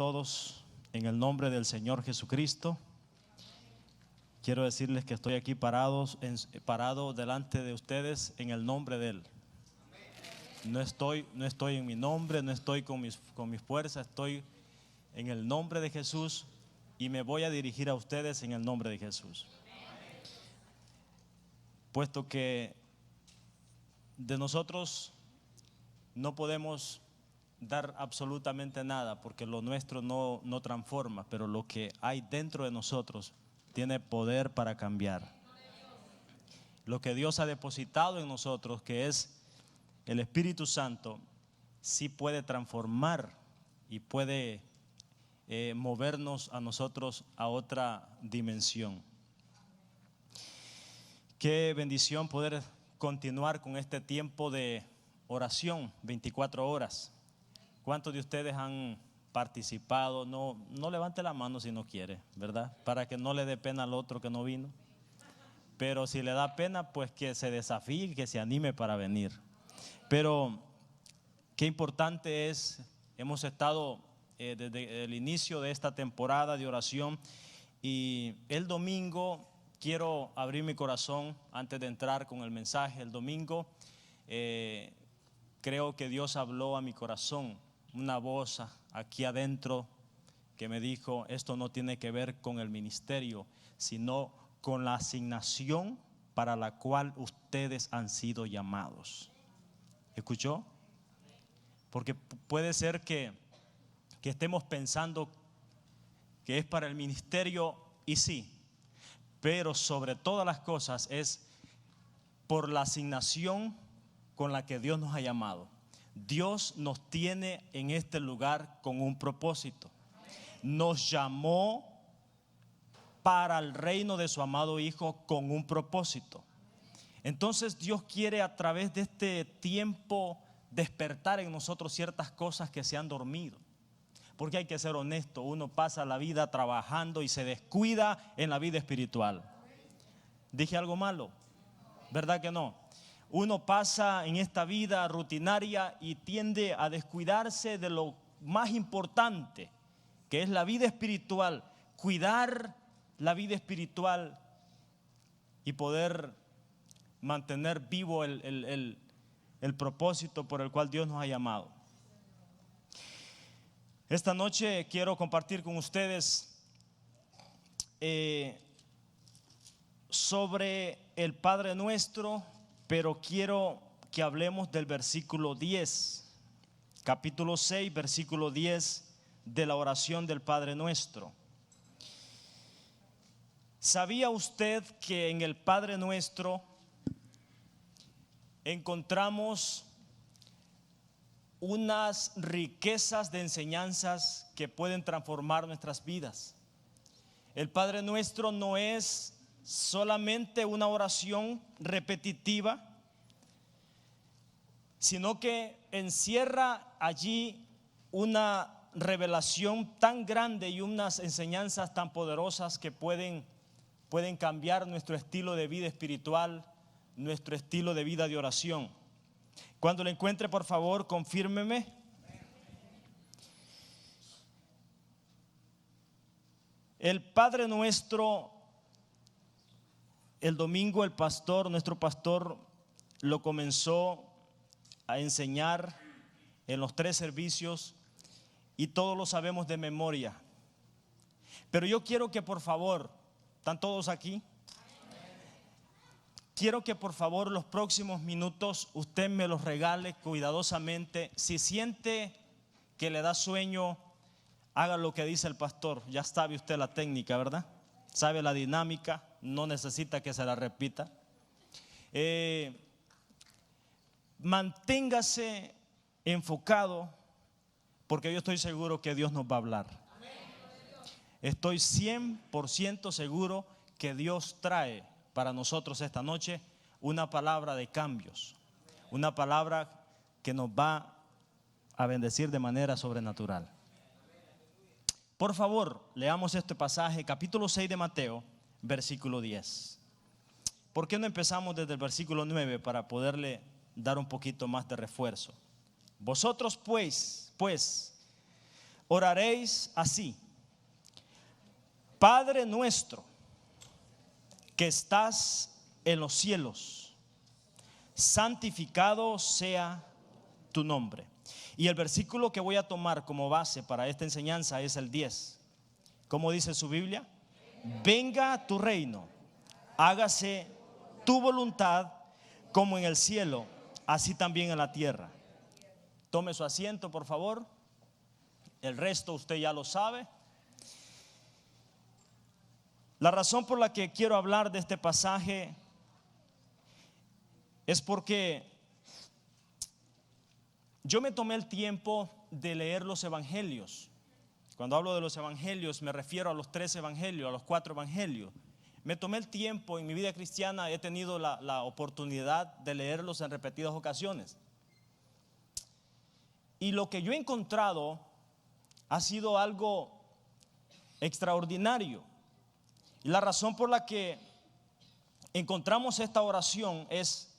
todos en el nombre del Señor Jesucristo. Quiero decirles que estoy aquí parado delante de ustedes en el nombre de Él. No estoy en mi nombre, no estoy con mis fuerzas, estoy en el nombre de Jesús y me voy a dirigir a ustedes en el nombre de Jesús. Puesto que de nosotros no podemos dar absolutamente nada, porque lo nuestro no transforma, pero lo que hay dentro de nosotros tiene poder para cambiar. Lo que Dios ha depositado en nosotros, que es el Espíritu Santo, sí puede transformar y puede movernos a nosotros a otra dimensión. Qué bendición poder continuar con este tiempo de oración, 24 horas. ¿Cuántos de ustedes han participado? No levante la mano si no quiere, ¿verdad? Para que no le dé pena al otro que no vino. Pero si le da pena, pues que se desafíe, que se anime para venir. Pero qué importante es, hemos estado desde el inicio de esta temporada de oración, y el domingo quiero abrir mi corazón antes de entrar con el mensaje. El domingo creo que Dios habló a mi corazón, una voz aquí adentro que me dijo: esto no tiene que ver con el ministerio, sino con la asignación para la cual ustedes han sido llamados. ¿Escuchó? Porque puede ser que estemos pensando que es para el ministerio, y sí, pero sobre todas las cosas es por la asignación con la que Dios nos ha llamado. Dios nos tiene en este lugar con un propósito. Nos llamó para el reino de su amado Hijo con un propósito. Entonces Dios quiere, a través de este tiempo, despertar en nosotros ciertas cosas que se han dormido. Porque hay que ser honesto, uno pasa la vida trabajando y se descuida en la vida espiritual. ¿Dije algo malo? ¿Verdad que no? Uno pasa en esta vida rutinaria y tiende a descuidarse de lo más importante, que es la vida espiritual. Cuidar la vida espiritual y poder mantener vivo el propósito por el cual Dios nos ha llamado. Esta noche quiero compartir con ustedes sobre el Padre Nuestro, pero quiero que hablemos del versículo 10, capítulo 6, versículo 10 de la oración del Padre Nuestro. ¿Sabía usted que en el Padre Nuestro encontramos unas riquezas de enseñanzas que pueden transformar nuestras vidas? El Padre Nuestro no es solamente una oración repetitiva, sino que encierra allí una revelación tan grande y unas enseñanzas tan poderosas que pueden cambiar nuestro estilo de vida espiritual, nuestro estilo de vida de oración. Cuando lo encuentre, por favor, confírmeme. El Padre Nuestro, el domingo nuestro pastor lo comenzó a enseñar en los 3 servicios y todos lo sabemos de memoria. Pero yo quiero que, por favor, ¿están todos aquí? Quiero que por favor los próximos minutos usted me los regale cuidadosamente. Si siente que le da sueño, haga lo que dice el pastor. Ya sabe usted la técnica, ¿verdad? Sabe la dinámica, no necesita que se la repita. Manténgase enfocado, porque yo estoy seguro que Dios nos va a hablar. Estoy 100% seguro que Dios trae para nosotros esta noche una palabra de cambios, una palabra que nos va a bendecir de manera sobrenatural. Por favor, leamos este pasaje, capítulo 6 de Mateo, versículo 10. ¿Por qué no empezamos desde el versículo 9 para poderle dar un poquito más de refuerzo? Vosotros pues, oraréis así: Padre nuestro que estás en los cielos, santificado sea tu nombre. Y el versículo que voy a tomar como base para esta enseñanza es el 10. ¿Cómo dice su Biblia? Venga tu reino, hágase tu voluntad como en el cielo, así también en la tierra. Tome su asiento, por favor. El resto usted ya lo sabe. La razón por la que quiero hablar de este pasaje es porque yo me tomé el tiempo de leer los evangelios. Cuando hablo de los evangelios me refiero a los 3 evangelios, a los 4 evangelios. Me tomé el tiempo en mi vida cristiana, he tenido la oportunidad de leerlos en repetidas ocasiones. Y lo que yo he encontrado ha sido algo extraordinario. Y la razón por la que encontramos esta oración es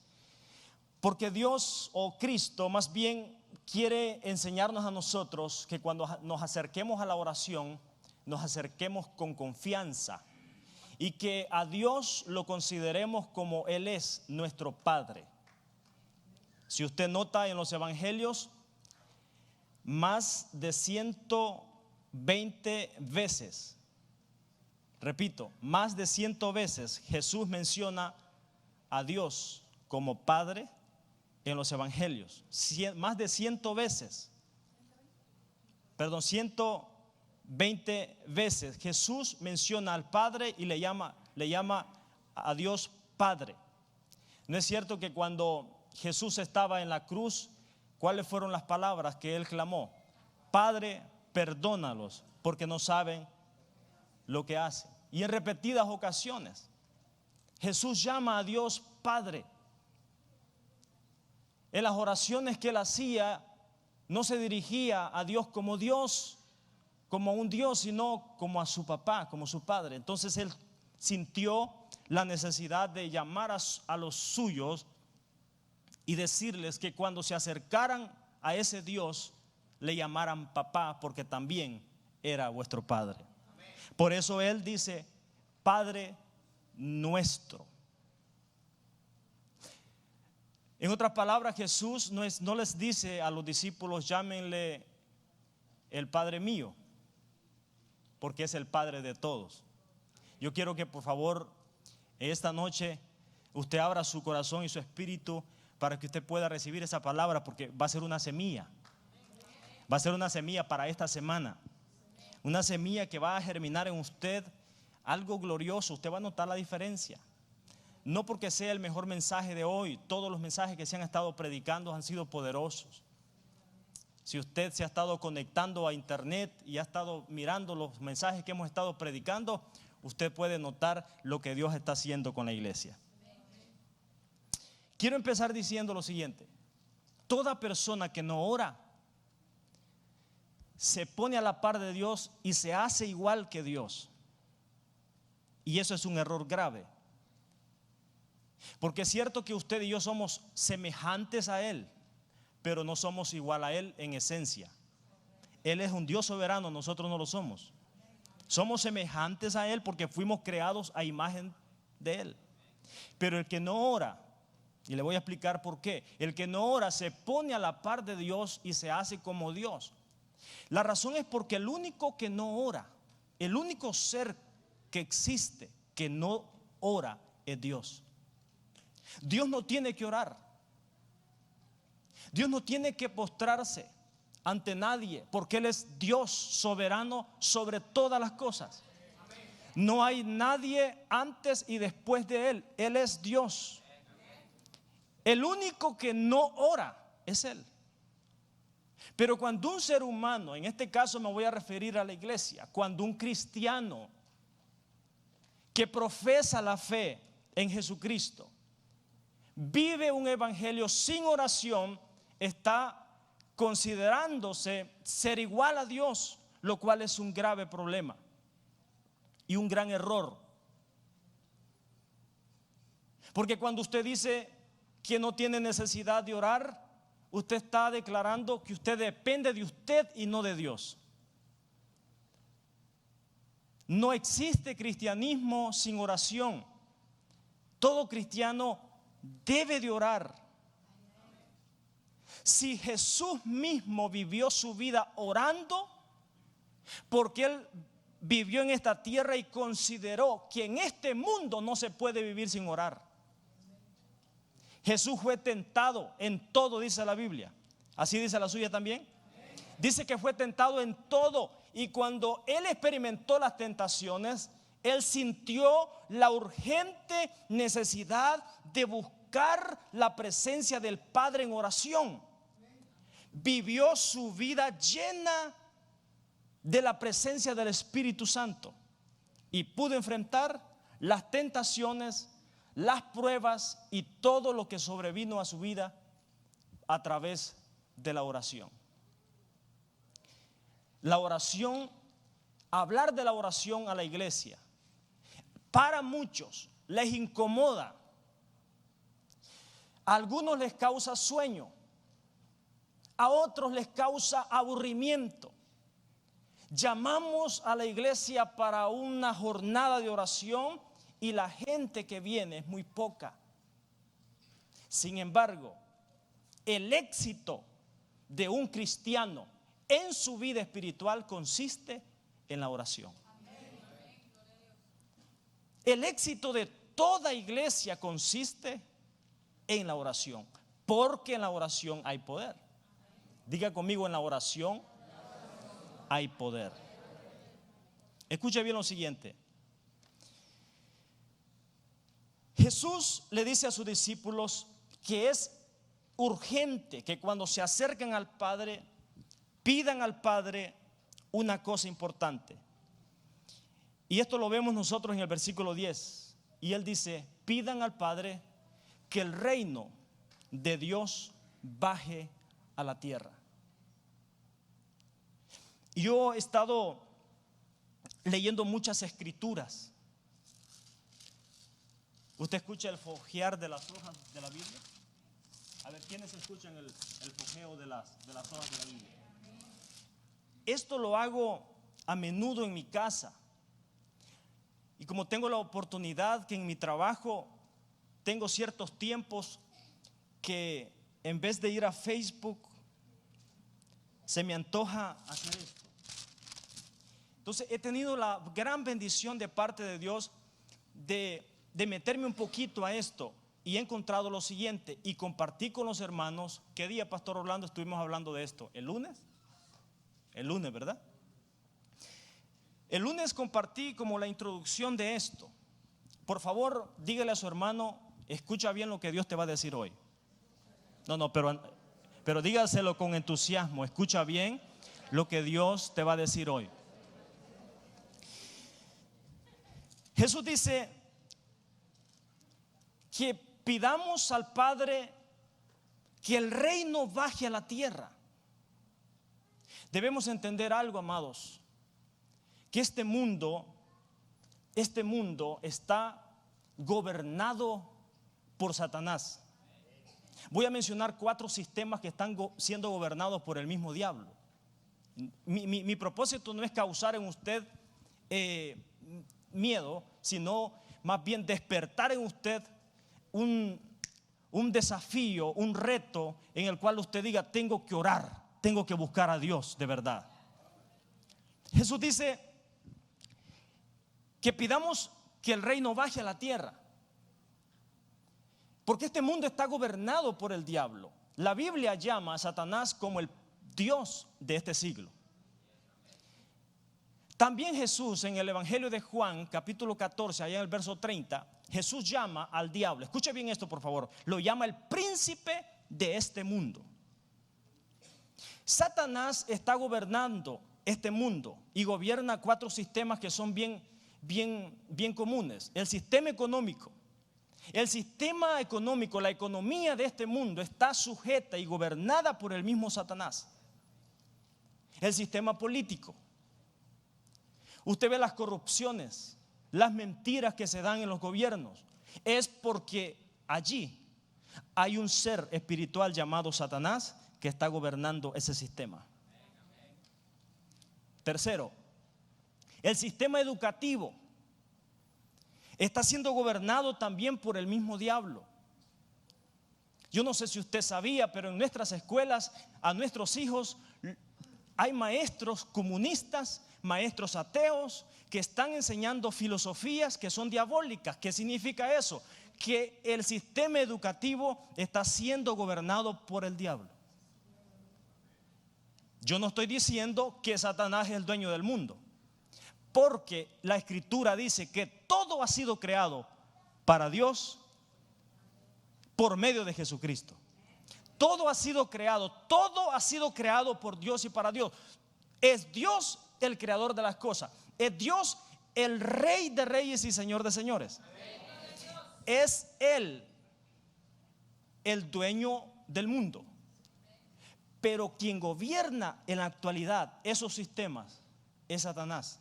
porque Dios, o Cristo más bien, quiere enseñarnos a nosotros que cuando nos acerquemos a la oración, nos acerquemos con confianza y que a Dios lo consideremos como Él es nuestro Padre. Si usted nota en los evangelios, más de 120 veces, repito, más de 100 veces Jesús menciona a Dios como Padre en los evangelios. Más de 100 veces, 120 veces Jesús menciona al Padre y le llama a Dios Padre. ¿No es cierto que cuando Jesús estaba en la cruz, cuáles fueron las palabras que Él clamó? Padre, perdónalos porque no saben lo que hacen. Y en repetidas ocasiones Jesús llama a Dios Padre. En las oraciones que Él hacía, no se dirigía a Dios, como un Dios, sino como a su papá, como su padre. Entonces Él sintió la necesidad de llamar a los suyos y decirles que cuando se acercaran a ese Dios, le llamaran papá, porque también era vuestro Padre. Por eso Él dice: Padre nuestro. En otras palabras, Jesús no les dice a los discípulos: llámenle el Padre mío, porque es el Padre de todos. Yo quiero que por favor esta noche usted abra su corazón y su espíritu para que usted pueda recibir esa palabra, porque va a ser una semilla. Va a ser una semilla para esta semana. Una semilla que va a germinar en usted algo glorioso. Usted va a notar la diferencia. No porque sea el mejor mensaje de hoy, todos los mensajes que se han estado predicando han sido poderosos. Si usted se ha estado conectando a internet y ha estado mirando los mensajes que hemos estado predicando, usted puede notar lo que Dios está haciendo con la iglesia. Quiero empezar diciendo lo siguiente: toda persona que no ora se pone a la par de Dios y se hace igual que Dios. Y eso es un error grave. Porque es cierto que usted y yo somos semejantes a Él, pero no somos igual a Él en esencia. Él es un Dios soberano, nosotros no lo somos. Somos semejantes a Él porque fuimos creados a imagen de Él. Pero el que no ora, y le voy a explicar por qué, el que no ora se pone a la par de Dios y se hace como Dios. La razón es porque el único que no ora, el único ser que existe que no ora es Dios. Dios no tiene que orar. Dios no tiene que postrarse ante nadie, porque Él es Dios soberano sobre todas las cosas. No hay nadie antes y después de Él. Él es Dios. El único que no ora es Él. Pero cuando un ser humano, en este caso me voy a referir a la iglesia, cuando un cristiano que profesa la fe en Jesucristo vive un evangelio sin oración, está considerándose ser igual a Dios, lo cual es un grave problema y un gran error. Porque cuando usted dice que no tiene necesidad de orar, usted está declarando que usted depende de usted y no de Dios. No existe cristianismo sin oración. Todo cristiano debe de orar. Si Jesús mismo vivió su vida orando, porque Él vivió en esta tierra y consideró que en este mundo no se puede vivir sin orar. Jesús fue tentado en todo, dice la Biblia. ¿Así dice la suya también? Dice que fue tentado en todo. Y cuando Él experimentó las tentaciones, Él sintió la urgente necesidad de buscar la presencia del Padre en oración. Vivió su vida llena de la presencia del Espíritu Santo y pudo enfrentar las tentaciones, las pruebas y todo lo que sobrevino a su vida a través de la oración. La oración, hablar de la oración a la iglesia, para muchos les incomoda. A algunos les causa sueño, a otros les causa aburrimiento. Llamamos a la iglesia para una jornada de oración y la gente que viene es muy poca. Sin embargo, el éxito de un cristiano en su vida espiritual consiste en la oración. El éxito de toda iglesia consiste en la oración, porque en la oración hay poder. Diga conmigo, en la oración hay poder. Escuche bien lo siguiente. Jesús le dice a sus discípulos que es urgente que cuando se acerquen al Padre, pidan al Padre una cosa importante. Y esto lo vemos nosotros en el versículo 10. Y Él dice: pidan al Padre que el reino de Dios baje a la tierra. Yo he estado leyendo muchas escrituras. ¿Usted escucha el fojear de las hojas de la Biblia? A ver, ¿quiénes escuchan el fojeo de las hojas de la Biblia? Esto lo hago a menudo en mi casa. Y como tengo la oportunidad que en mi trabajo tengo ciertos tiempos que en vez de ir a Facebook se me antoja hacer esto. Entonces he tenido la gran bendición de parte de Dios de meterme un poquito a esto. Y he encontrado lo siguiente y compartí con los hermanos. ¿Qué día, Pastor Orlando, estuvimos hablando de esto? ¿El lunes? El lunes, ¿verdad? El lunes compartí como la introducción de esto. Por favor, dígale a su hermano, escucha bien lo que Dios te va a decir hoy. No, pero dígaselo con entusiasmo. Escucha bien lo que Dios te va a decir hoy. Jesús dice que pidamos al Padre que el reino baje a la tierra. Debemos entender algo, amados, que este mundo está gobernado por Satanás. Voy a mencionar 4 sistemas que están siendo gobernados por el mismo diablo. Mi propósito no es causar en usted miedo, sino más bien despertar en usted un desafío, un reto en el cual usted diga: tengo que orar, tengo que buscar a Dios de verdad. Jesús dice que pidamos que el reino baje a la tierra, porque este mundo está gobernado por el diablo. La Biblia llama a Satanás como el Dios de este siglo. También Jesús en el Evangelio de Juan, capítulo 14, allá en el verso 30, Jesús llama al diablo, escuche bien esto por favor, lo llama el príncipe de este mundo. Satanás está gobernando este mundo y gobierna 4 sistemas que son bien comunes. El sistema económico. El sistema económico, la economía de este mundo está sujeta y gobernada por el mismo Satanás. El sistema político. Usted ve las corrupciones, las mentiras que se dan en los gobiernos. Es porque allí hay un ser espiritual llamado Satanás que está gobernando ese sistema. Tercero, El sistema educativo está siendo gobernado también por el mismo diablo. Yo no sé si usted sabía, pero en nuestras escuelas a nuestros hijos hay maestros comunistas, maestros ateos que están enseñando filosofías que son diabólicas. ¿Qué significa eso? Que el sistema educativo está siendo gobernado por el diablo. Yo no estoy diciendo que Satanás es el dueño del mundo, porque la Escritura dice que todo ha sido creado para Dios por medio de Jesucristo. Todo ha sido creado por Dios y para Dios. Es Dios el creador de las cosas. Es Dios el Rey de reyes y Señor de señores. Es Él el dueño del mundo. Pero quien gobierna en la actualidad esos sistemas es Satanás.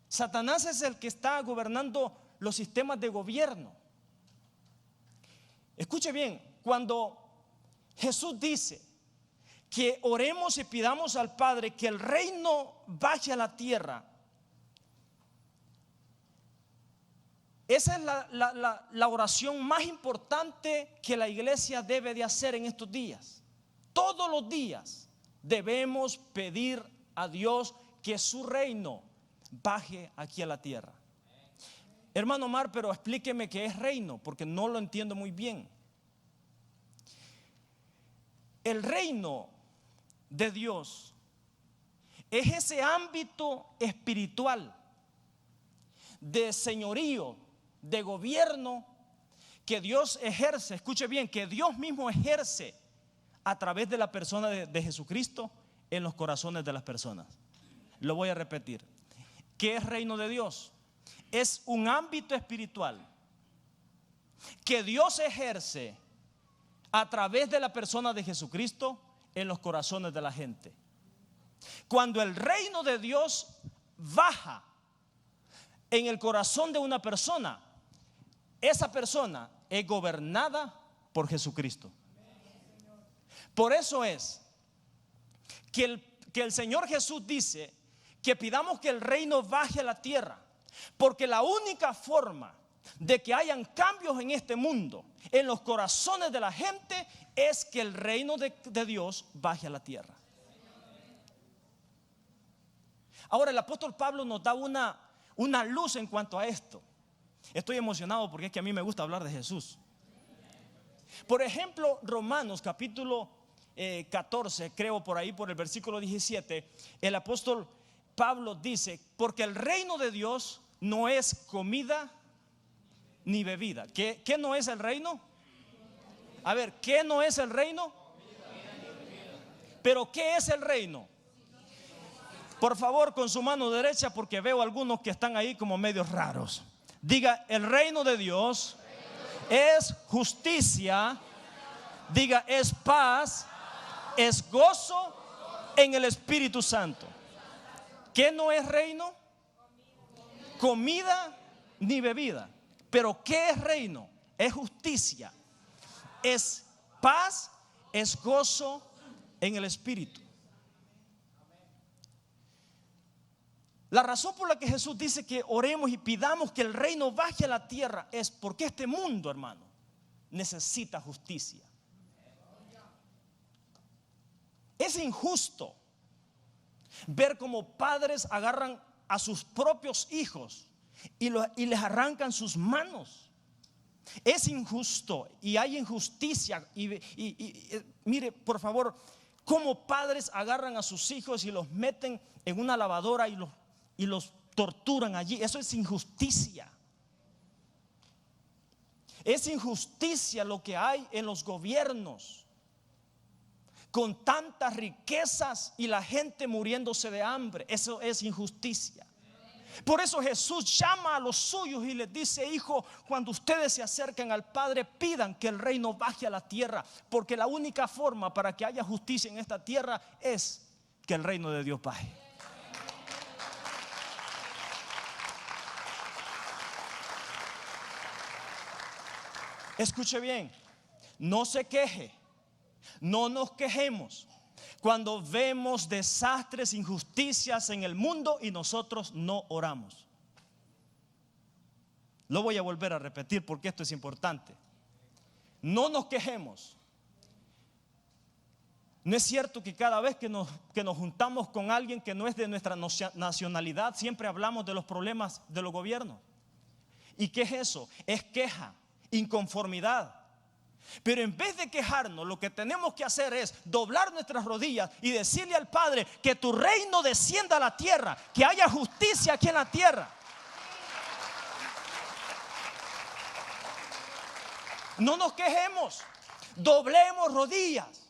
Satanás es el que está gobernando los sistemas de gobierno. Escuche bien, cuando Jesús dice que oremos y pidamos al Padre que el reino baje a la tierra, esa es la oración más importante que la iglesia debe de hacer en estos días. Todos los días debemos pedir a Dios que su reino baje aquí a la tierra. Hermano Omar, pero explíqueme qué es reino, porque no lo entiendo muy bien. El reino de Dios es ese ámbito espiritual de señorío, de gobierno que Dios ejerce. Escuche bien, que Dios mismo ejerce a través de la persona de Jesucristo en los corazones de las personas. Lo voy a repetir. ¿Qué es reino de Dios? Es un ámbito espiritual que Dios ejerce a través de la persona de Jesucristo en los corazones de la gente. Cuando el reino de Dios baja en el corazón de una persona, esa persona es gobernada por Jesucristo. Por eso es que el Señor Jesús dice que pidamos que el reino baje a la tierra, porque la única forma de que hayan cambios en este mundo, en los corazones de la gente, es que el reino de Dios baje a la tierra. Ahora el apóstol Pablo nos da una luz en cuanto a esto. Estoy emocionado porque es que a mí me gusta hablar de Jesús. Por ejemplo, Romanos capítulo 14, creo por ahí, por el versículo 17, el apóstol Pablo dice: porque el reino de Dios no es comida ni bebida. ¿Qué no es el reino? A ver, ¿qué no es el reino? Pero ¿qué es el reino? Por favor, con su mano derecha, porque veo algunos que están ahí como medios raros. Diga: el reino de Dios es justicia. Diga: es paz, es gozo en el Espíritu Santo. ¿Qué no es reino? Comida ni bebida. Pero ¿qué es reino? Es justicia, es paz, es gozo en el Espíritu. La razón por la que Jesús dice que oremos y pidamos que el reino baje a la tierra es porque este mundo, hermano, necesita justicia. Es injusto ver cómo padres agarran a sus propios hijos y les arrancan sus manos. Es injusto y hay injusticia. Mire, por favor, cómo padres agarran a sus hijos y los meten en una lavadora y los torturan allí. Eso es injusticia. Es injusticia lo que hay en los gobiernos, con tantas riquezas y la gente muriéndose de hambre. Eso es injusticia. Por eso Jesús llama a los suyos y les dice: hijo, cuando ustedes se acerquen al Padre, pidan que el reino baje a la tierra, porque la única forma para que haya justicia en esta tierra es que el reino de Dios baje. Escuche bien, no se queje, no nos quejemos, Cuando vemos desastres, injusticias en el mundo y nosotros no oramos. Lo voy a volver a repetir porque esto es importante. No nos quejemos. No es cierto que cada vez que nos juntamos con alguien que no es de nuestra nacionalidad, siempre hablamos de los problemas de los gobiernos. ¿Y qué es eso? Es queja, inconformidad. Pero en vez de quejarnos, lo que tenemos que hacer es doblar nuestras rodillas y decirle al Padre que tu reino descienda a la tierra, que haya justicia aquí en la tierra. No nos quejemos, doblemos rodillas.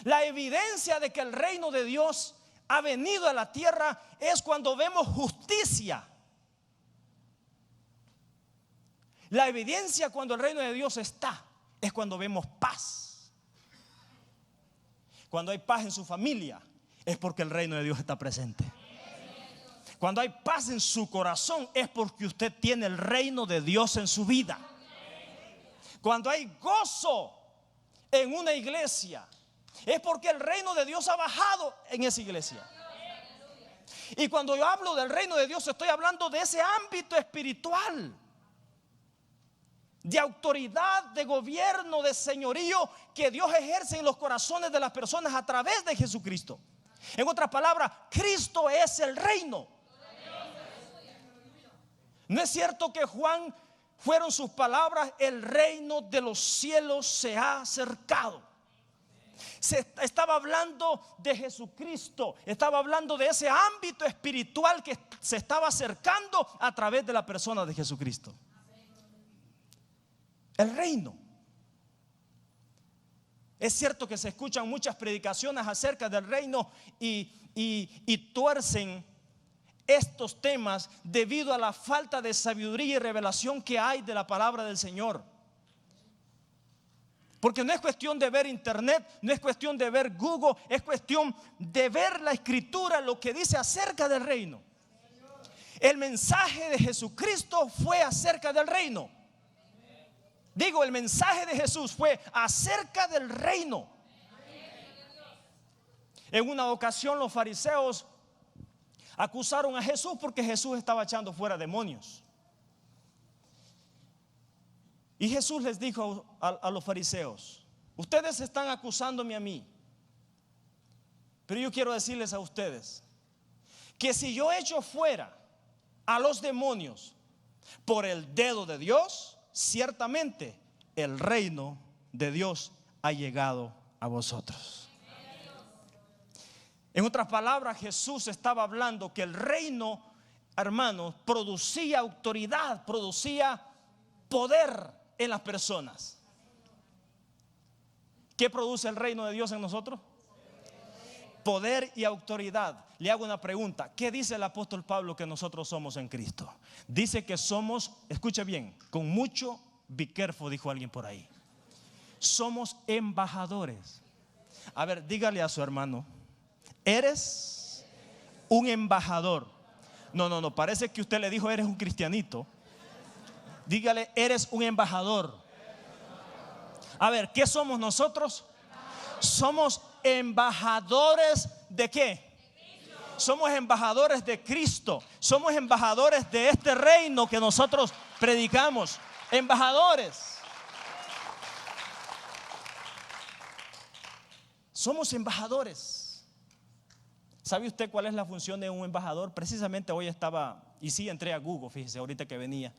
La evidencia de que el reino de Dios ha venido a la tierra es cuando vemos justicia. La evidencia cuando el reino de Dios está es cuando vemos paz. Cuando hay paz en su familia es porque el reino de Dios está presente. Cuando hay paz en su corazón es porque usted tiene el reino de Dios en su vida. Cuando hay gozo en una iglesia es porque el reino de Dios ha bajado en esa iglesia. Y cuando yo hablo del reino de Dios estoy hablando de ese ámbito espiritual, de autoridad, de gobierno, de señorío que Dios ejerce en los corazones de las personas a través de Jesucristo. En otras palabras, Cristo es el reino. ¿No es cierto que Juan fueron sus palabras? El reino de los cielos se ha acercado. Se estaba hablando de Jesucristo, estaba hablando de ese ámbito espiritual que se estaba acercando a través de la persona de Jesucristo. El reino. Es cierto que se escuchan muchas predicaciones acerca del reino y tuercen estos temas debido a la falta de sabiduría y revelación que hay de la palabra del Señor. Porque no es cuestión de ver internet, no es cuestión de ver Google, es cuestión de ver la escritura, lo que dice acerca del reino. El mensaje de Jesucristo fue acerca del reino. Digo, el mensaje de Jesús fue acerca del reino. En una ocasión los fariseos acusaron a Jesús porque Jesús estaba echando fuera demonios. Y Jesús les dijo a los fariseos: ustedes están acusándome a mí, pero yo quiero decirles a ustedes que si yo echo fuera a los demonios por el dedo de Dios, ciertamente el reino de Dios ha llegado a vosotros. En otras palabras, Jesús estaba hablando que el reino, hermanos, producía autoridad, producía poder en las personas. ¿Qué produce el reino de Dios en nosotros? Poder y autoridad. Le hago una pregunta: ¿qué dice el apóstol Pablo que nosotros somos en Cristo? Dice que somos, escuche bien, con mucho be careful, dijo alguien por ahí. Somos embajadores. A ver, dígale a su hermano: eres un embajador. No, parece que usted le dijo eres un cristianito. Dígale: eres un embajador. A ver, ¿qué somos nosotros? Somos embajadores ¿de qué? Somos embajadores de Cristo. Somos embajadores de este reino que nosotros predicamos. Embajadores. Somos embajadores. ¿Sabe usted cuál es la función de un embajador? Precisamente hoy estaba, y sí entré a Google, fíjese, ahorita que venía,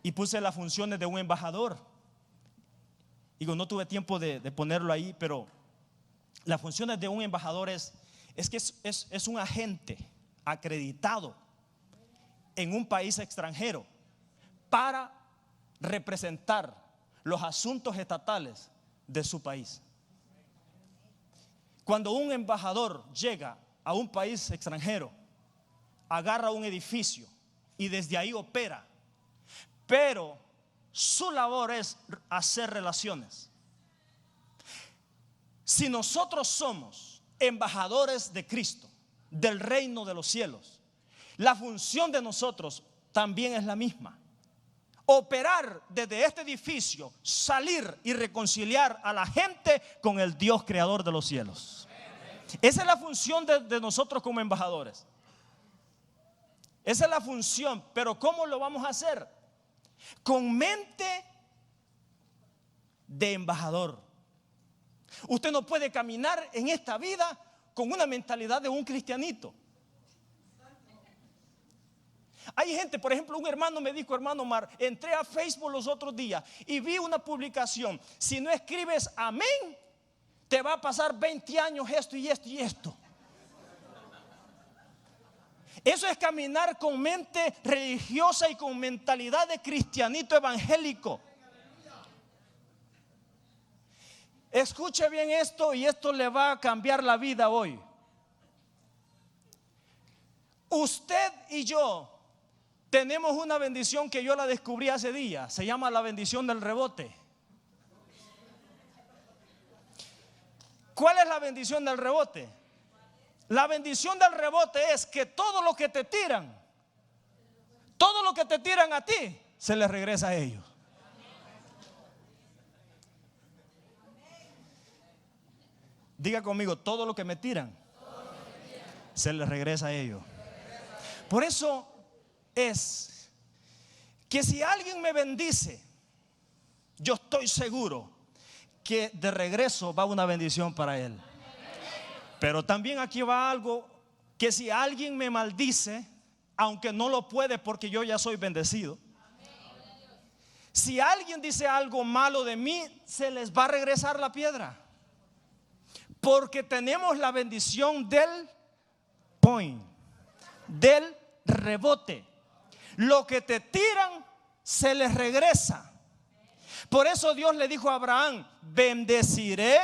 y puse las funciones de un embajador. Digo, no tuve tiempo de ponerlo ahí, pero las funciones de un embajador es que es un agente acreditado en un país extranjero para representar los asuntos estatales de su país. Cuando un embajador llega a un país extranjero, agarra un edificio y desde ahí opera, pero su labor es hacer relaciones. Si nosotros somos embajadores de Cristo, del reino de los cielos, la función de nosotros también es la misma. operar desde este edificio, salir y reconciliar a la gente con el Dios creador de los cielos. Esa es la función de nosotros como embajadores. Esa es la función. Pero ¿cómo lo vamos a hacer? Con mente de embajador. Usted no puede caminar en esta vida con una mentalidad de un cristianito. Hay gente, por ejemplo, un hermano me dijo: hermano Mar, entré a Facebook los otros días y vi una publicación: si no escribes amén, te va a pasar 20 años esto y esto y esto. Eso es caminar con mente religiosa y con mentalidad de cristianito evangélico. Escuche bien esto, y esto le va a cambiar la vida hoy. Usted y yo tenemos una bendición que yo la descubrí hace días. Se llama la bendición del rebote. ¿Cuál es la bendición del rebote? La bendición del rebote es que todo lo que te tiran, todo lo que te tiran a ti, se les regresa a ellos. Diga conmigo: todo lo que me tiran, se les regresa a ellos. Por eso es que si alguien me bendice, yo estoy seguro que de regreso va una bendición para él. Pero también aquí va algo: que si alguien me maldice, aunque no lo puede porque yo ya soy bendecido, si alguien dice algo malo de mí, se les va a regresar la piedra. Porque tenemos la bendición del point, del rebote. Lo que te tiran, se les regresa. Por eso Dios le dijo a Abraham: bendeciré.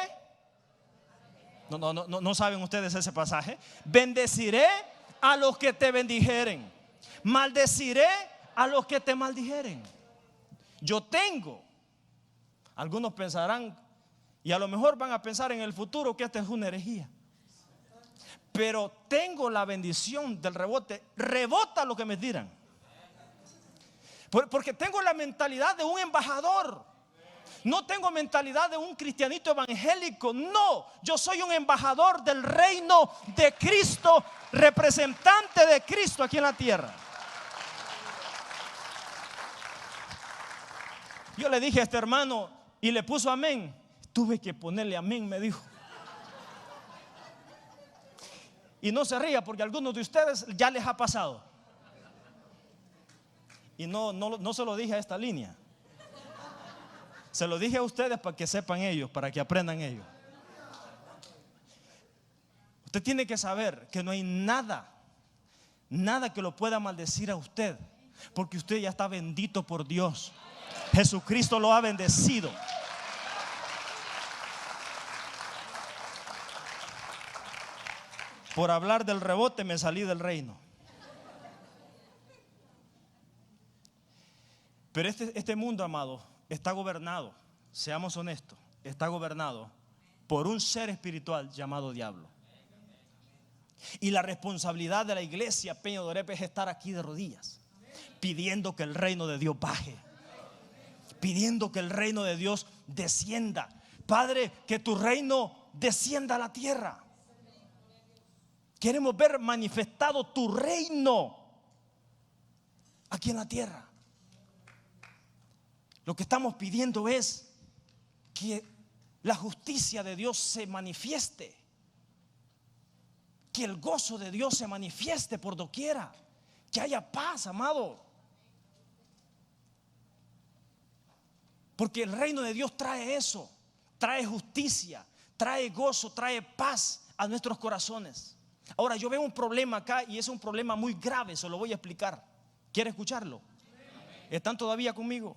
No saben ustedes ese pasaje. Bendeciré a los que te bendijeren, maldeciré a los que te maldijeren. Yo tengo. Algunos pensarán, y a lo mejor van a pensar en el futuro, que esta es una herejía. Pero tengo la bendición del rebote. Rebota lo que me tiran. Porque tengo la mentalidad de un embajador. No tengo mentalidad de un cristianito evangélico. No, yo soy un embajador del reino de Cristo, representante de Cristo aquí en la tierra. Yo le dije a este hermano y le puso amén. Tuve que ponerle amén, me dijo. Y no se ría, porque a algunos de ustedes ya les ha pasado. Y no se lo dije a esta línea. Se lo dije a ustedes para que sepan ellos, para que aprendan ellos. Usted tiene que saber que no hay nada que lo pueda maldecir a usted, porque usted ya está bendito por Dios. Jesucristo lo ha bendecido. Por hablar del rebote me salí del reino. Pero este mundo, amado, está gobernado, seamos honestos, está gobernado por un ser espiritual llamado diablo. Y la responsabilidad de la iglesia Peña de Orepe es estar aquí de rodillas, pidiendo que el reino de Dios baje, pidiendo que el reino de Dios descienda. Padre, que tu reino descienda a la tierra. Queremos ver manifestado tu reino aquí en la tierra. Lo que estamos pidiendo es que la justicia de Dios se manifieste, que el gozo de Dios se manifieste por doquiera, que haya paz, amado. Porque el reino de Dios trae eso, trae justicia, trae gozo, trae paz a nuestros corazones. Ahora yo veo un problema acá, y es un problema muy grave, se lo voy a explicar. ¿Quiere escucharlo? ¿Están todavía conmigo?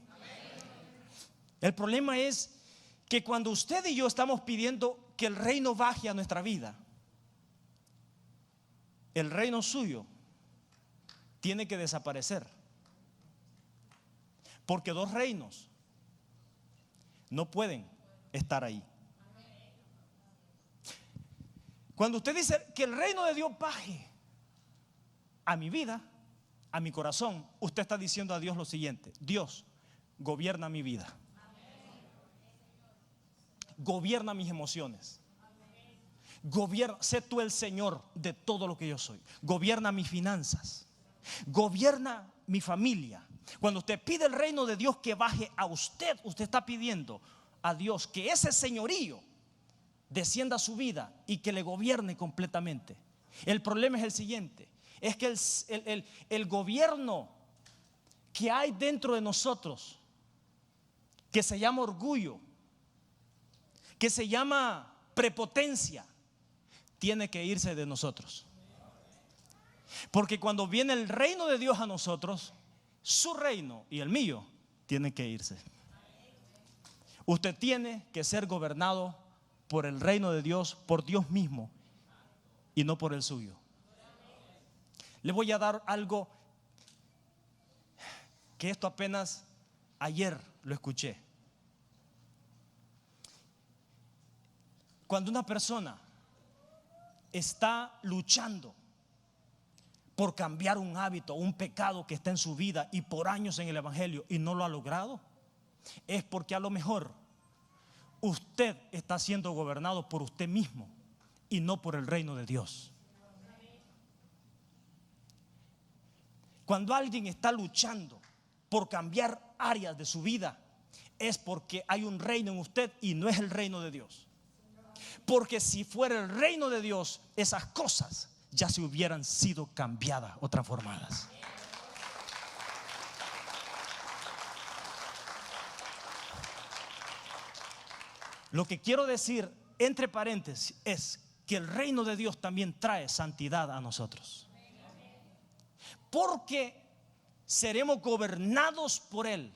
El problema es que cuando usted y yo estamos pidiendo que el reino baje a nuestra vida, el reino suyo tiene que desaparecer. Porque dos reinos no pueden estar ahí. Cuando usted dice que el reino de Dios baje a mi vida, a mi corazón, usted está diciendo a Dios lo siguiente: Dios, gobierna mi vida. Gobierna mis emociones. Sé tú el Señor de todo lo que yo soy. Gobierna mis finanzas. Gobierna mi familia. Cuando usted pide el reino de Dios que baje a usted, usted está pidiendo a Dios que ese señorío descienda a su vida y que le gobierne completamente. El problema es el siguiente: es que el gobierno que hay dentro de nosotros, que se llama orgullo, que se llama prepotencia, tiene que irse de nosotros. Porque cuando viene el reino de Dios a nosotros, su reino y el mío tienen que irse. Usted tiene que ser gobernado por el reino de Dios, por Dios mismo, y no por el suyo. Le voy a dar algo que esto apenas ayer lo escuché. Cuando una persona está luchando por cambiar un hábito, un pecado que está en su vida y por años en el evangelio y no lo ha logrado, es porque a lo mejor usted está siendo gobernado por usted mismo y no por el reino de Dios. Cuando alguien está luchando por cambiar áreas de su vida, es porque hay un reino en usted y no es el reino de Dios. Porque si fuera el reino de Dios, esas cosas ya se hubieran sido cambiadas o transformadas. Lo que quiero decir entre paréntesis es que el reino de Dios también trae santidad a nosotros, porque seremos gobernados por Él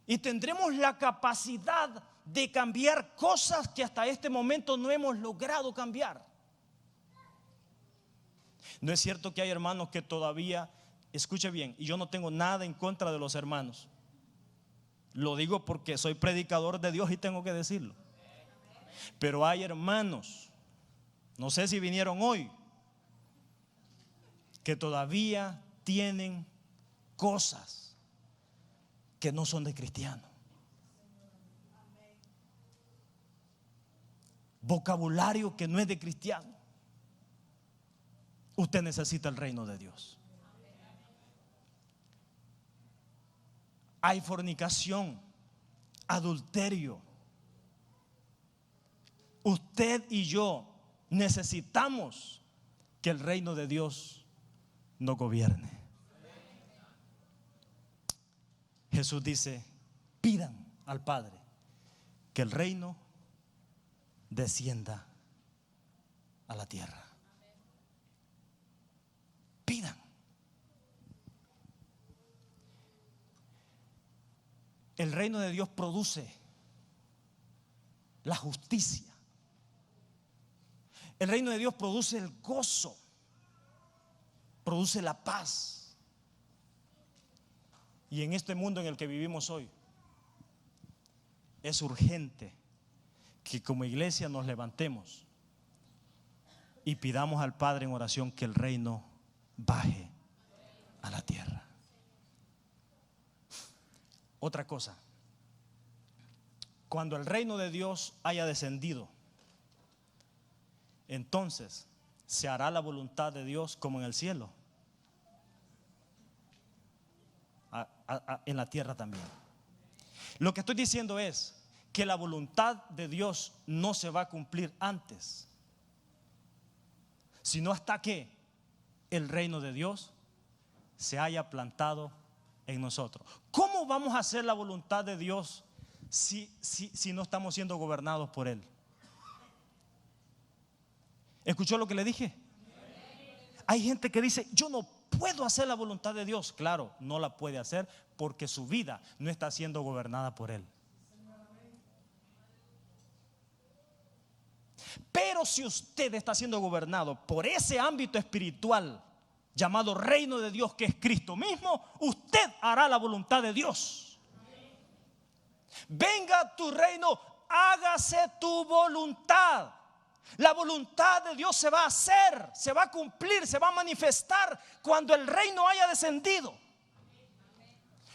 y tendremos la capacidad de cambiar cosas que hasta este momento no hemos logrado cambiar. No es cierto que hay hermanos que todavía, escuche bien, y yo no tengo nada en contra de los hermanos, lo digo porque soy predicador de Dios y tengo que decirlo, pero hay hermanos, no sé si vinieron hoy, que todavía tienen cosas que no son de cristiano, vocabulario que no es de cristiano. Usted necesita el reino de Dios. Hay fornicación, adulterio. Usted y yo necesitamos que el reino de Dios nos gobierne. Jesús dice: pidan al Padre que el reino descienda a la tierra. Pidan. El reino de Dios produce la justicia. El reino de Dios produce el gozo, produce la paz. Y en este mundo en el que vivimos hoy, es urgente que como iglesia nos levantemos y pidamos al Padre en oración que el reino baje a la tierra. Otra cosa, cuando el reino de Dios haya descendido, entonces se hará la voluntad de Dios como en el cielo, en la tierra también. Lo que estoy diciendo es que la voluntad de Dios no se va a cumplir antes, sino hasta que el reino de Dios se haya plantado en nosotros. ¿Cómo vamos a hacer la voluntad de Dios si no estamos siendo gobernados por Él? ¿Escuchó lo que le dije? Hay gente que dice: yo no puedo hacer la voluntad de Dios. Claro, no la puede hacer porque su vida no está siendo gobernada por Él. Pero si usted está siendo gobernado por ese ámbito espiritual llamado reino de Dios, que es Cristo mismo, usted hará la voluntad de Dios. Venga tu reino, hágase tu voluntad. La voluntad de Dios se va a hacer, se va a cumplir, se va a manifestar cuando el reino haya descendido.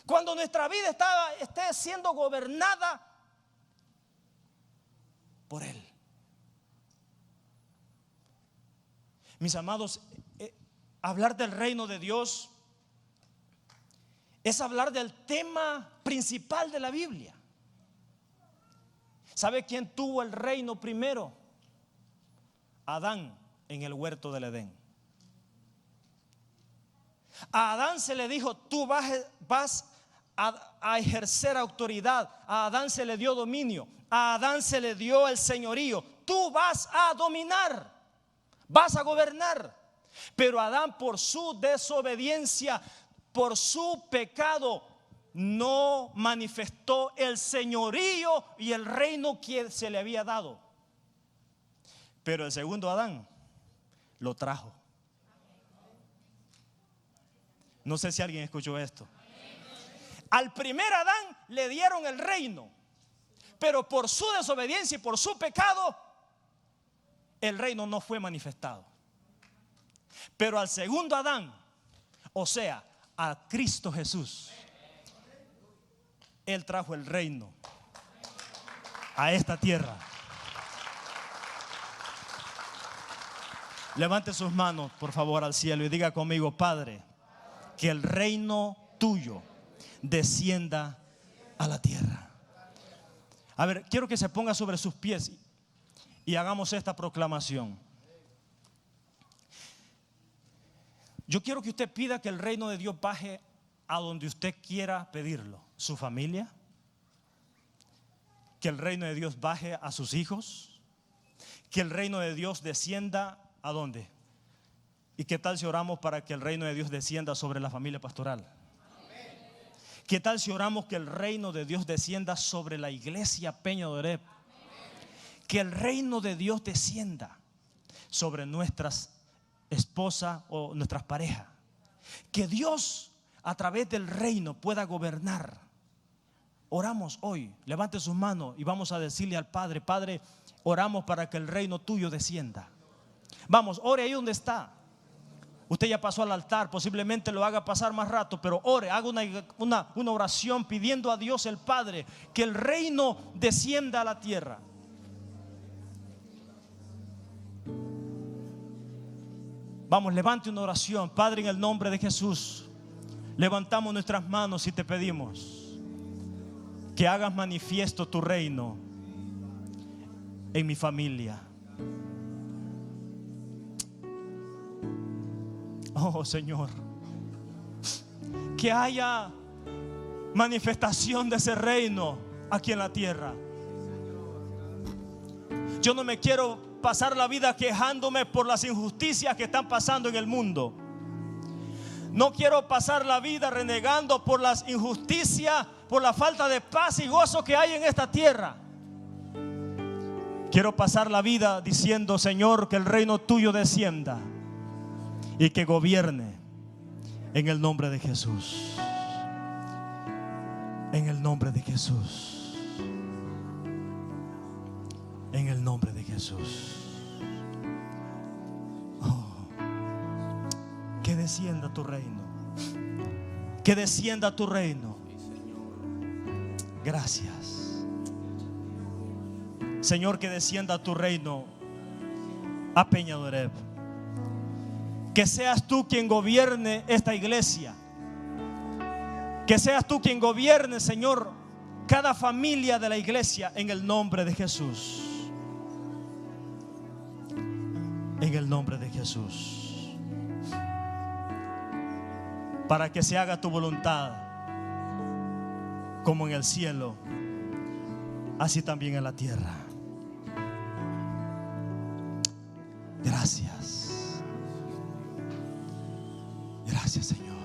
Cuando nuestra vida esté siendo gobernada por Él. Mis amados, hablar del reino de Dios es hablar del tema principal de la Biblia. ¿Sabe quién tuvo el reino primero? Adán, en el huerto del Edén. A Adán se le dijo: tú vas a ejercer autoridad. A Adán se le dio dominio. A Adán se le dio el señorío. Tú vas a dominar, vas a gobernar. Pero Adán, por su desobediencia, por su pecado, no manifestó el señorío y el reino que se le había dado. Pero el segundo Adán lo trajo. No sé si alguien escuchó esto. Al primer Adán le dieron el reino, pero por su desobediencia y por su pecado, el reino no fue manifestado. Pero al segundo Adán, o sea, a Cristo Jesús, Él trajo el reino a esta tierra. Levante sus manos, por favor, al cielo y diga conmigo: Padre, que el reino tuyo descienda a la tierra. A ver, quiero que se ponga sobre sus pies y hagamos esta proclamación. Yo quiero que usted pida que el reino de Dios baje a donde usted quiera pedirlo. Su familia, que el reino de Dios baje a sus hijos, que el reino de Dios descienda ¿a dónde? ¿Y qué tal si oramos para que el reino de Dios descienda sobre la familia pastoral? ¿Qué tal si oramos que el reino de Dios descienda sobre la iglesia Peña de Oreb? Que el reino de Dios descienda sobre nuestras esposas o nuestras parejas. Que Dios a través del reino pueda gobernar. Oramos hoy, levante sus manos y vamos a decirle al Padre: Padre, oramos para que el reino tuyo descienda. Vamos, ore ahí donde está. Usted ya pasó al altar, posiblemente lo haga pasar más rato, pero ore, haga una oración pidiendo a Dios el Padre que el reino descienda a la tierra. Vamos, levante una oración. Padre, en el nombre de Jesús, levantamos nuestras manos y te pedimos que hagas manifiesto tu reino en mi familia. Oh Señor, que haya manifestación de ese reino aquí en la tierra. Yo no me quiero pasar la vida quejándome por las injusticias que están pasando en el mundo. No quiero pasar la vida renegando por las injusticias, por la falta de paz y gozo que hay en esta tierra. Quiero pasar la vida diciendo: Señor, que el reino tuyo descienda y que gobierne en el nombre de Jesús. En el nombre de Jesús. En el nombre de Jesús. Oh, que descienda tu reino. Que descienda tu reino. Gracias, Señor, que descienda tu reino a Peña de Oreb. Que seas tú quien gobierne esta iglesia. Que seas tú quien gobierne, Señor, cada familia de la iglesia en el nombre de Jesús. En el nombre de Jesús. Para que se haga tu voluntad, como en el cielo, así también en la tierra. Gracias. Gracias, Señor.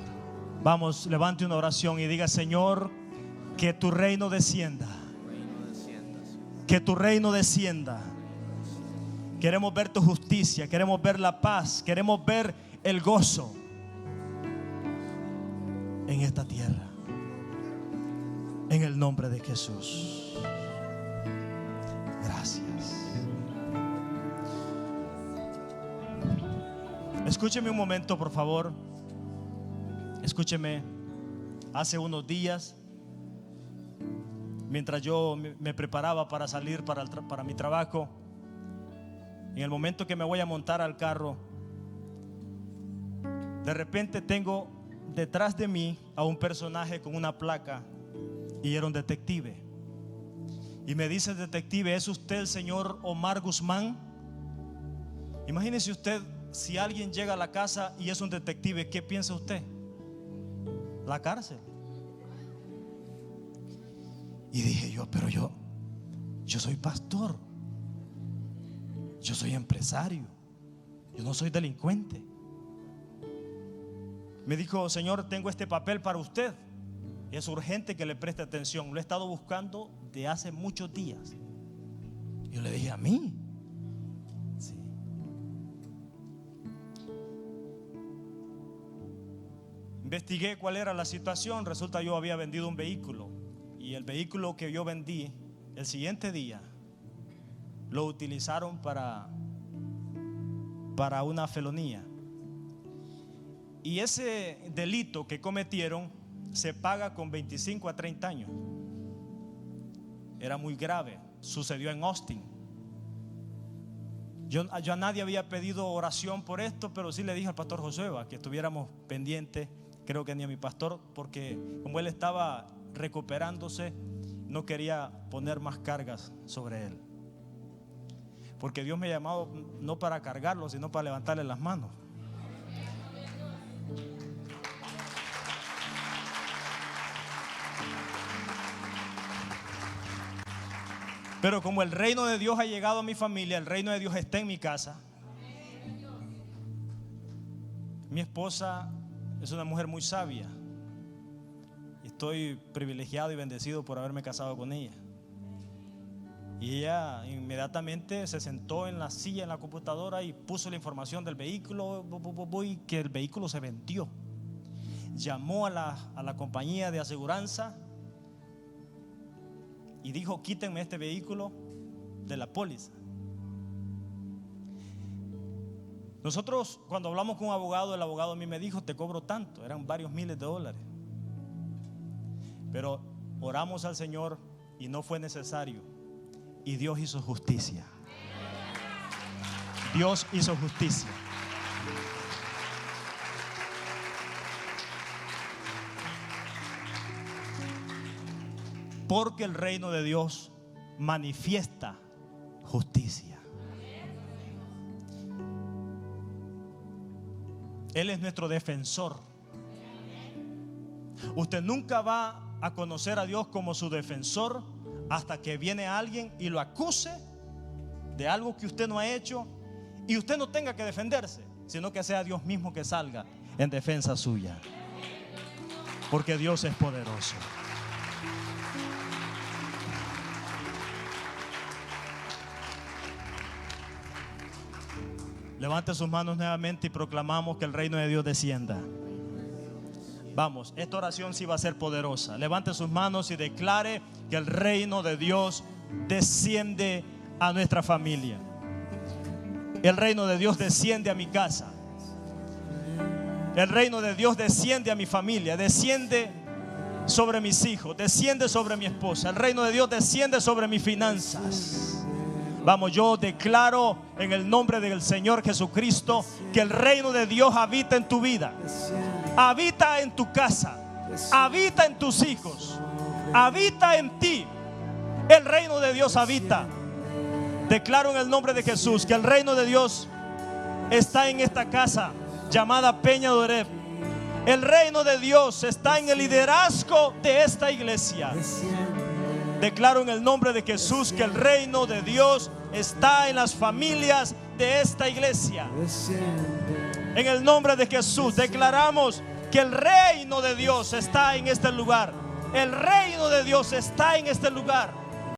Vamos, levante una oración y diga: Señor, que tu reino descienda. Que tu reino descienda. Queremos ver tu justicia, queremos ver la paz, queremos ver el gozo en esta tierra. En el nombre de Jesús. Gracias. Escúcheme un momento, por favor. Escúcheme. hace unos días, mientras yo me preparaba para salir para mi trabajo, en el momento que me voy a montar al carro, de repente tengo detrás de mí a un personaje con una placa, y era un detective. Y me dice el detective: ¿es usted el señor Omar Guzmán? Imagínese usted, si alguien llega a la casa y es un detective, ¿qué piensa usted? La cárcel. Y dije yo: pero yo soy pastor, yo soy empresario, yo no soy delincuente. Me dijo: señor, tengo este papel para usted, es urgente que le preste atención, lo he estado buscando de hace muchos días. Yo le dije: ¿a mí? Sí. Investigué cuál era la situación. Resulta yo había vendido un vehículo, y el vehículo que yo vendí el siguiente día lo utilizaron para una felonía. Y ese delito que cometieron se paga con 25 a 30 años. Era muy grave. Sucedió en Austin. Yo a nadie había pedido oración por esto, pero sí le dije al pastor Josué que estuviéramos pendientes. Creo que ni a mi pastor, porque como él estaba recuperándose, no quería poner más cargas sobre él. Porque Dios me ha llamado no para cargarlo, sino para levantarle las manos. Pero como el reino de Dios ha llegado a mi familia, el reino de Dios está en mi casa. Mi esposa es una mujer muy sabia. Estoy privilegiado y bendecido por haberme casado con ella. Y ella inmediatamente se sentó en la silla, en la computadora, y puso la información del vehículo, y que el vehículo se vendió. Llamó a la compañía de aseguranza y dijo: quítenme este vehículo de la póliza. Nosotros, cuando hablamos con un abogado, el abogado a mí me dijo: te cobro tanto, eran varios miles de dólares. Pero oramos al Señor y no fue necesario. Y Dios hizo justicia. Dios hizo justicia. Porque el reino de Dios manifiesta justicia. Él es nuestro defensor. Usted nunca va a conocer a Dios como su defensor hasta que viene alguien y lo acuse de algo que usted no ha hecho, y usted no tenga que defenderse, sino que sea Dios mismo que salga en defensa suya. Porque Dios es poderoso. Levante sus manos nuevamente y proclamamos que el reino de Dios descienda. Vamos, esta oración sí va a ser poderosa. Levante sus manos y declare que el reino de Dios desciende a nuestra familia. El reino de Dios desciende a mi casa. El reino de Dios desciende a mi familia. Desciende sobre mis hijos. Desciende sobre mi esposa. El reino de Dios desciende sobre mis finanzas. Vamos, yo declaro en el nombre del Señor Jesucristo que el reino de Dios habita en tu vida, habita en tu casa, habita en tus hijos, habita en ti. El reino de Dios habita. Declaro en el nombre de Jesús que el reino de Dios está en esta casa llamada Peña de Oreb. El reino de Dios está en el liderazgo de esta iglesia. Declaro en el nombre de Jesús que el reino de Dios está en las familias de esta iglesia. En el nombre de Jesús declaramos que el reino de Dios está en este lugar. El reino de Dios está en este lugar.